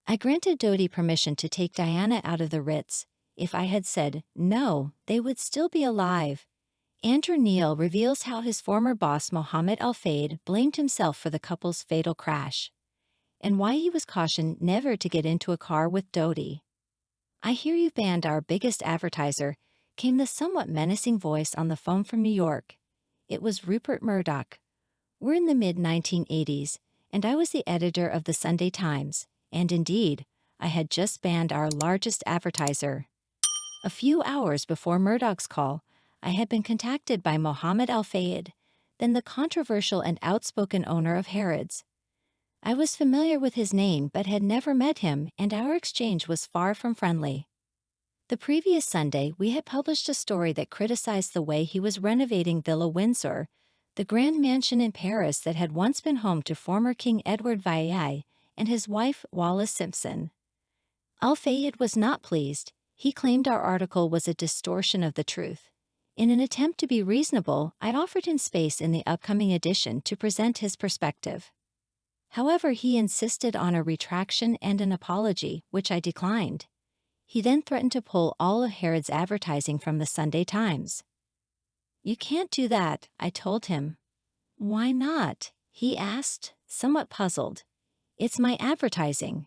I granted Dodi permission to take Diana out of the Ritz. If I had said no, they would still be alive. Andrew Neil reveals how his former boss Mohammed Al Fayed blamed himself for the couple's fatal crash, and why he was cautioned never to get into a car with Dodi. "I hear you've banned our biggest advertiser," came the somewhat menacing voice on the phone from New York. It was Rupert Murdoch. "We're in the mid-1980s, and I was the editor of the Sunday Times, and indeed, I had just banned our largest advertiser." A few hours before Murdoch's call, I had been contacted by Mohammed Al Fayed, then the controversial and outspoken owner of Harrods. I was familiar with his name but had never met him, and our exchange was far from friendly. The previous Sunday, we had published a story that criticized the way he was renovating Villa Windsor, the grand mansion in Paris that had once been home to former King Edward VII and his wife Wallis Simpson. Al Fayed was not pleased. He claimed our article was a distortion of the truth. In an attempt to be reasonable, I offered him space in the upcoming edition to present his perspective. However, he insisted on a retraction and an apology, which I declined. He then threatened to pull all of Harrods' advertising from the Sunday Times. "You can't do that," I told him. "Why not?" he asked, somewhat puzzled. "It's my advertising."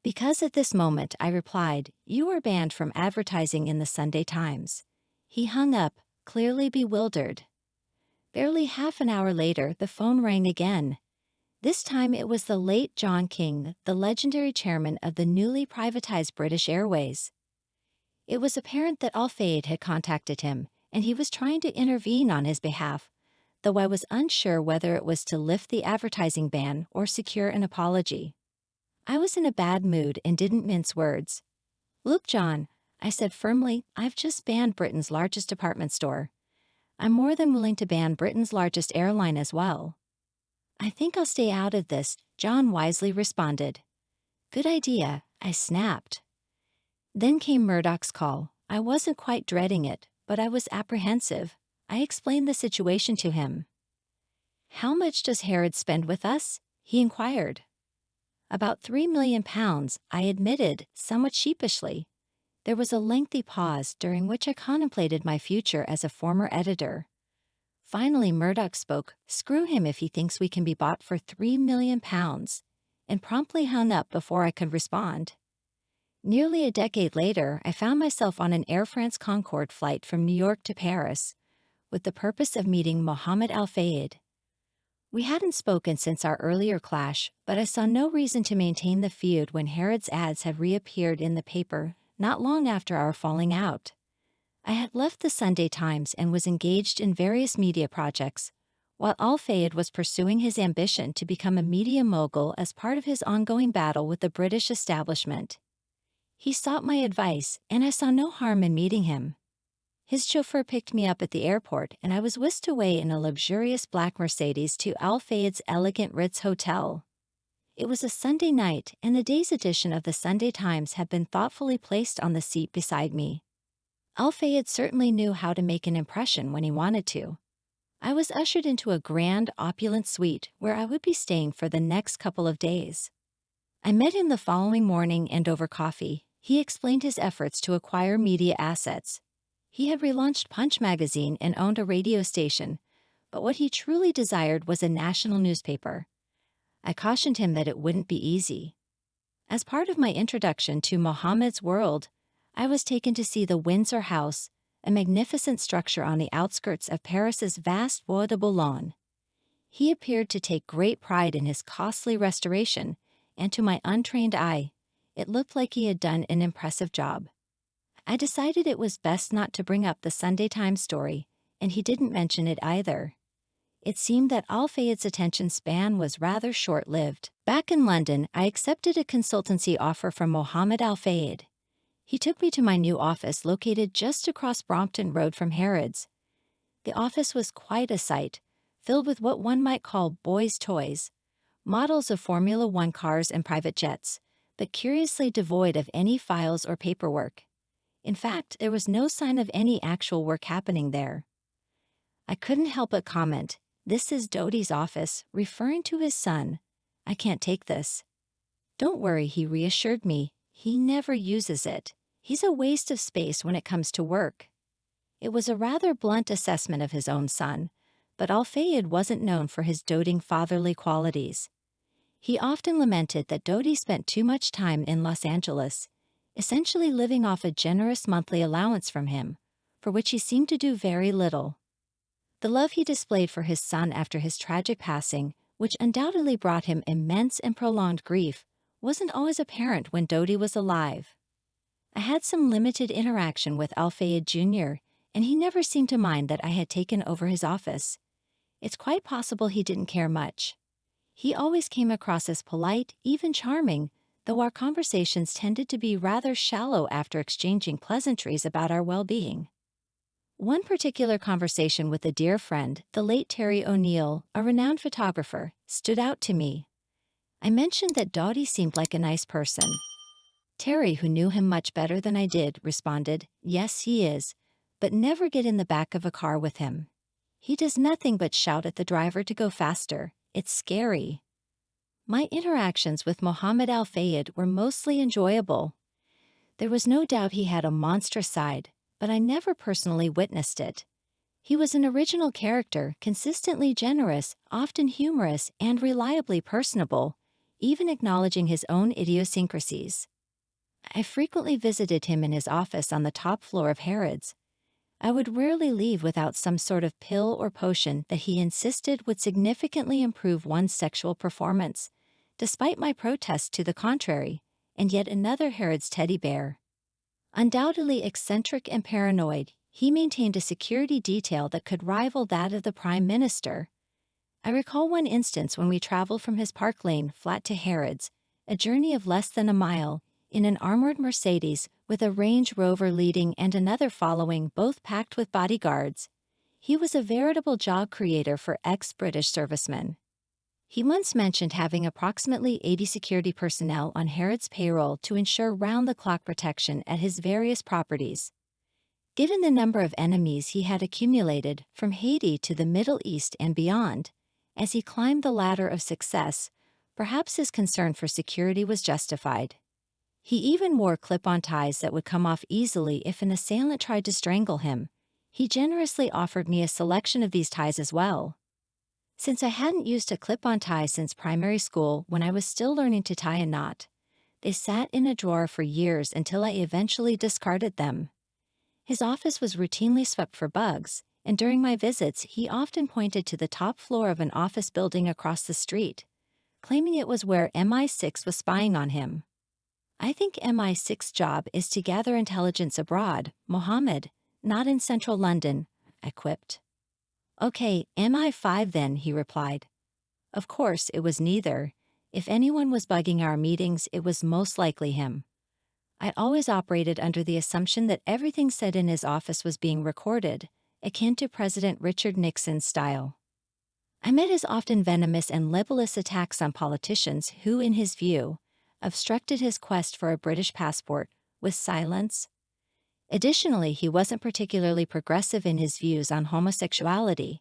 "Because at this moment," I replied, "you are banned from advertising in the Sunday Times." He hung up, clearly bewildered. Barely half an hour later, the phone rang again. This time it was the late John King, the legendary chairman of the newly privatized British Airways. It was apparent that Al Fayed had contacted him, and he was trying to intervene on his behalf, though I was unsure whether it was to lift the advertising ban or secure an apology. I was in a bad mood and didn't mince words. "Look, John," I said firmly, "I've just banned Britain's largest department store. I'm more than willing to ban Britain's largest airline as well." "I think I'll stay out of this," John wisely responded. "Good idea," I snapped. Then came Murdoch's call. I wasn't quite dreading it, but I was apprehensive. I explained the situation to him. "How much does Harrods spend with us?" he inquired. "About £3 million, I admitted, somewhat sheepishly. There was a lengthy pause during which I contemplated my future as a former editor. Finally, Murdoch spoke. "Screw him if he thinks we can be bought for £3 million, and promptly hung up before I could respond. Nearly a decade later, I found myself on an Air France Concorde flight from New York to Paris, with the purpose of meeting Mohammed Al Fayed. We hadn't spoken since our earlier clash, but I saw no reason to maintain the feud when Harrods' ads had reappeared in the paper not long after our falling out. I had left the Sunday Times and was engaged in various media projects, while Al Fayed was pursuing his ambition to become a media mogul as part of his ongoing battle with the British establishment. He sought my advice, and I saw no harm in meeting him. His chauffeur picked me up at the airport, and I was whisked away in a luxurious black Mercedes to Al Fayed's elegant Ritz Hotel. It was a Sunday night, and the day's edition of the Sunday Times had been thoughtfully placed on the seat beside me. Al Fayed certainly knew how to make an impression when he wanted to. I was ushered into a grand, opulent suite where I would be staying for the next couple of days. I met him the following morning, and over coffee, he explained his efforts to acquire media assets. He had relaunched Punch magazine and owned a radio station, but what he truly desired was a national newspaper. I cautioned him that it wouldn't be easy. As part of my introduction to Mohammed's world, I was taken to see the Windsor House, a magnificent structure on the outskirts of Paris's vast Bois de Boulogne. He appeared to take great pride in his costly restoration, and to my untrained eye, it looked like he had done an impressive job. I decided it was best not to bring up the Sunday Times story, and he didn't mention it either. It seemed that Al Fayed's attention span was rather short-lived. Back in London, I accepted a consultancy offer from Mohammed Al Fayed. He took me to my new office located just across Brompton Road from Harrods. The office was quite a sight, filled with what one might call boys' toys, models of Formula One cars and private jets, but curiously devoid of any files or paperwork. In fact, there was no sign of any actual work happening there. I couldn't help but comment, "This is Dodi's office," referring to his son. "I can't take this." "Don't worry," he reassured me. "He never uses it. He's a waste of space when it comes to work." It was a rather blunt assessment of his own son, but Al-Fayed wasn't known for his doting fatherly qualities. He often lamented that Dodi spent too much time in Los Angeles, essentially living off a generous monthly allowance from him, for which he seemed to do very little. The love he displayed for his son after his tragic passing, which undoubtedly brought him immense and prolonged grief, wasn't always apparent when Dodi was alive. I had some limited interaction with Al-Fayed Jr., and he never seemed to mind that I had taken over his office. It's quite possible he didn't care much. He always came across as polite, even charming, though our conversations tended to be rather shallow after exchanging pleasantries about our well-being. One particular conversation with a dear friend, the late Terry O'Neill, a renowned photographer, stood out to me. I mentioned that Dodi seemed like a nice person. Terry, who knew him much better than I did, responded, "Yes, he is, but never get in the back of a car with him. He does nothing but shout at the driver to go faster. It's scary." My interactions with Mohammed Al-Fayed were mostly enjoyable. There was no doubt he had a monstrous side, but I never personally witnessed it. He was an original character, consistently generous, often humorous, and reliably personable, even acknowledging his own idiosyncrasies. I frequently visited him in his office on the top floor of Harrods. I would rarely leave without some sort of pill or potion that he insisted would significantly improve one's sexual performance, despite my protests to the contrary, and yet another Harrods teddy bear. Undoubtedly eccentric and paranoid, he maintained a security detail that could rival that of the Prime Minister. I recall one instance when we traveled from his Park Lane flat to Harrods, a journey of less than a mile, in an armored Mercedes with a Range Rover leading and another following, both packed with bodyguards. He was a veritable job creator for ex-British servicemen. He once mentioned having approximately 80 security personnel on Harrods' payroll to ensure round-the-clock protection at his various properties. Given the number of enemies he had accumulated from Haiti to the Middle East and beyond, as he climbed the ladder of success, perhaps his concern for security was justified. He even wore clip-on ties that would come off easily if an assailant tried to strangle him. He generously offered me a selection of these ties as well. Since I hadn't used a clip-on tie since primary school when I was still learning to tie a knot, they sat in a drawer for years until I eventually discarded them. His office was routinely swept for bugs, and during my visits he often pointed to the top floor of an office building across the street, claiming it was where MI6 was spying on him. "I think MI6's job is to gather intelligence abroad, Mohammed, not in central London," I quipped. "Okay, MI5 then," he replied. Of course, it was neither. If anyone was bugging our meetings, it was most likely him. I always operated under the assumption that everything said in his office was being recorded, akin to President Richard Nixon's style. I met his often venomous and libelous attacks on politicians who, in his view, obstructed his quest for a British passport with silence. Additionally, he wasn't particularly progressive in his views on homosexuality.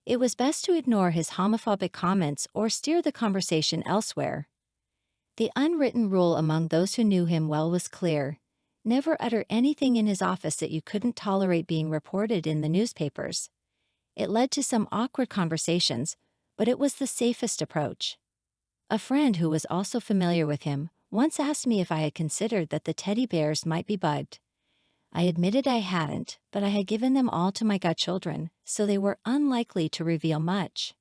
It was best to ignore his homophobic comments or steer the conversation elsewhere. The unwritten rule among those who knew him well was clear: never utter anything in his office that you couldn't tolerate being reported in the newspapers. It led to some awkward conversations, but it was the safest approach. A friend who was also familiar with him once asked me if I had considered that the teddy bears might be bugged. I admitted I hadn't, but I had given them all to my godchildren, so they were unlikely to reveal much.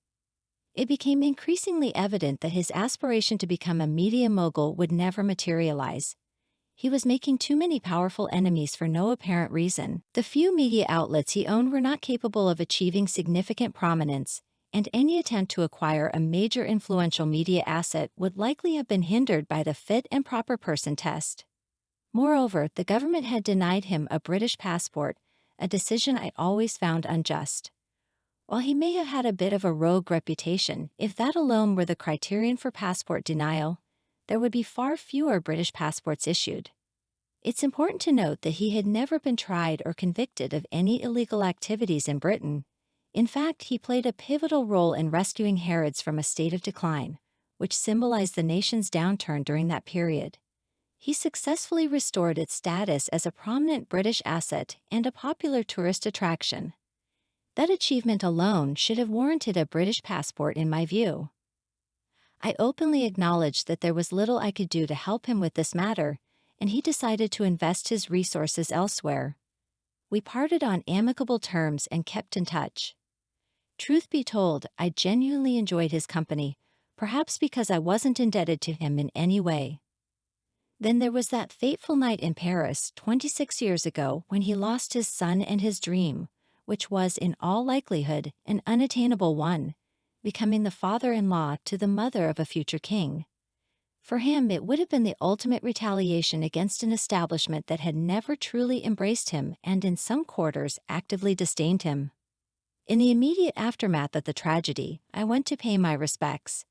It became increasingly evident that his aspiration to become a media mogul would never materialize. He was making too many powerful enemies for no apparent reason. The few media outlets he owned were not capable of achieving significant prominence, and any attempt to acquire a major influential media asset would likely have been hindered by the fit and proper person test. Moreover, the government had denied him a British passport, a decision I always found unjust. While he may have had a bit of a rogue reputation, if that alone were the criterion for passport denial, there would be far fewer British passports issued. It's important to note that he had never been tried or convicted of any illegal activities in Britain. In fact, he played a pivotal role in rescuing Harrods from a state of decline, which symbolized the nation's downturn during that period. He successfully restored its status as a prominent British asset and a popular tourist attraction. That achievement alone should have warranted a British passport in my view. I openly acknowledged that there was little I could do to help him with this matter, and he decided to invest his resources elsewhere. We parted on amicable terms and kept in touch. Truth be told, I genuinely enjoyed his company, perhaps because I wasn't indebted to him in any way. Then there was that fateful night in Paris 26 years ago when he lost his son and his dream, which was in all likelihood an unattainable one, becoming the father-in-law to the mother of a future king. For him, it would have been the ultimate retaliation against an establishment that had never truly embraced him and in some quarters actively disdained him. In the immediate aftermath of the tragedy, I went to pay my respects.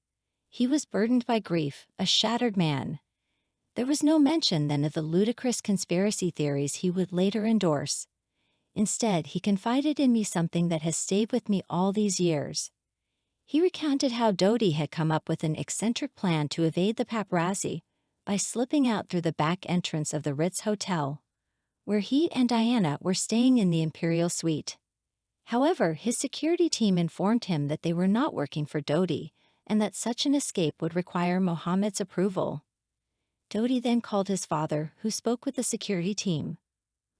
He was burdened by grief, a shattered man. There was no mention then of the ludicrous conspiracy theories he would later endorse. Instead, he confided in me something that has stayed with me all these years. He recounted how Dodi had come up with an eccentric plan to evade the paparazzi by slipping out through the back entrance of the Ritz Hotel, where he and Diana were staying in the imperial suite. However, his security team informed him that they were not working for Dodi and that such an escape would require Mohammed's approval. Dodi then called his father, who spoke with the security team.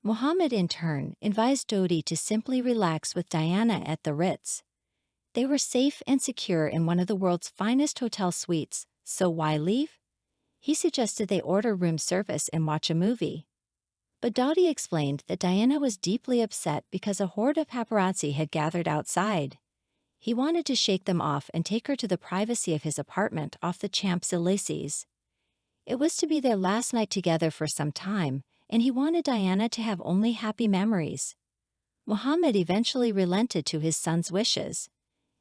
Mohammed, in turn, advised Dodi to simply relax with Diana at the Ritz. They were safe and secure in one of the world's finest hotel suites, so why leave? He suggested they order room service and watch a movie. But Dodi explained that Diana was deeply upset because a horde of paparazzi had gathered outside. He wanted to shake them off and take her to the privacy of his apartment off the Champs-Élysées. It was to be their last night together for some time, and he wanted Diana to have only happy memories. Mohammed eventually relented to his son's wishes.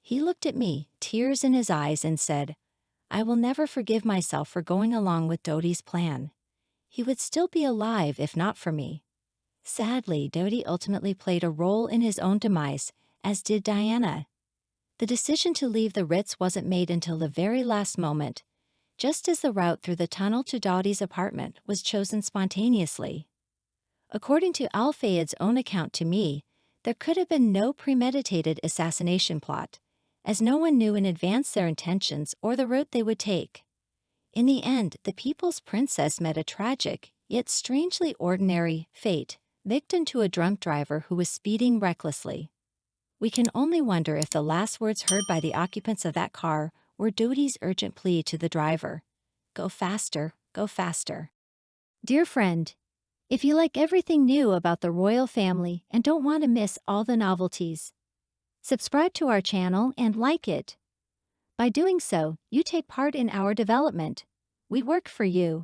He looked at me, tears in his eyes, and said, "I will never forgive myself for going along with Dodi's plan. He would still be alive if not for me." Sadly, Dodi ultimately played a role in his own demise, as did Diana. The decision to leave the Ritz wasn't made until the very last moment, just as the route through the tunnel to Dodi's apartment was chosen spontaneously. According to Al-Fayed's own account to me, there could have been no premeditated assassination plot, as no one knew in advance their intentions or the route they would take. In the end, the people's princess met a tragic, yet strangely ordinary, fate, victim to a drunk driver who was speeding recklessly. We can only wonder if the last words heard by the occupants of that car were Dodi's urgent plea to the driver, "Go faster, go faster." Dear friend, if you like everything new about the royal family and don't want to miss all the novelties, subscribe to our channel and like it. By doing so, you take part in our development. We work for you.